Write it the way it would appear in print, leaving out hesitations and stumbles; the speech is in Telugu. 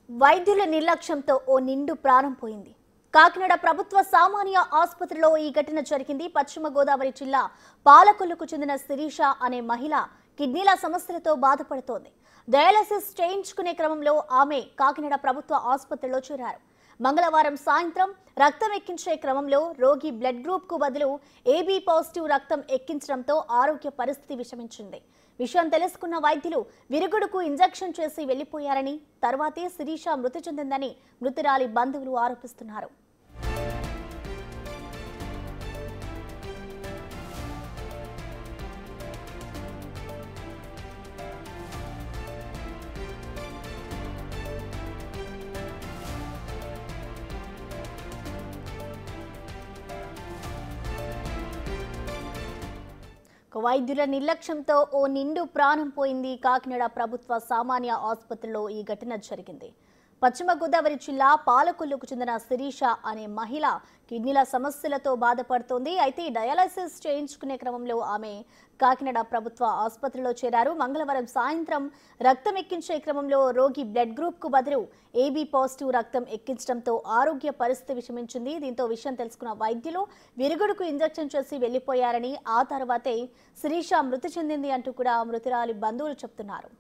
వైద్యుల నిర్లక్ష్యంతో ఓ నిండు ప్రాణం పోయింది. కాకినాడ ప్రభుత్వ సామాన్య ఆసుపత్రిలో ఈ ఘటన జరిగింది. పశ్చిమ గోదావరి జిల్లా పాలకొల్లుకు చెందిన శిరీష అనే మహిళ కిడ్నీల సమస్యలతో బాధపడుతోంది. డయాలసిస్ చేయించుకునే క్రమంలో ఆమె కాకినాడ ప్రభుత్వ ఆసుపత్రిలో చేరారు. మంగళవారం సాయంత్రం రక్తం ఎక్కించే క్రమంలో రోగి బ్లడ్ గ్రూప్ కు బదులు ఏబీ పాజిటివ్ రక్తం ఎక్కించడంతో ఆరోగ్య పరిస్థితి విషమించింది. విషయం తెలుసుకున్న వైద్యులు విరుగుడుకు ఇంజెక్షన్ చేసి వెళ్లిపోయారని, తర్వాతే శిరీష మృతి చెందిందని మృతురాలి బంధువులు ఆరోపిస్తున్నారు. వైద్యుల నిర్లక్ష్యంతో ఓ నిండు ప్రాణం పోయింది. కాకినాడ ప్రభుత్వ సామాన్య ఆసుపత్రిలో ఈ ఘటన జరిగింది. పశ్చిమ గోదావరి జిల్లా పాలకొల్లుకు చెందిన శిరీష అనే మహిళ కిడ్నీల సమస్యలతో బాధపడుతోంది. అయితే డయాలసిస్ చేయించుకునే క్రమంలో ఆమె కాకినాడ ప్రభుత్వ ఆసుపత్రిలో చేరారు. మంగళవారం సాయంత్రం రక్తం ఎక్కించే క్రమంలో రోగి బ్లడ్ గ్రూప్ కు బదులు ఏబీ పాజిటివ్ రక్తం ఎక్కించడంతో ఆరోగ్య పరిస్థితి విషమించింది. దీంతో విషయం తెలుసుకున్న వైద్యులు విరుగుడుకు ఇంజెక్షన్ చేసి వెళ్లిపోయారని, ఆ తర్వాతే శిరీష మృతి చెందింది అంటూ కూడా మృతురాలి బంధువులు చెప్తున్నారు.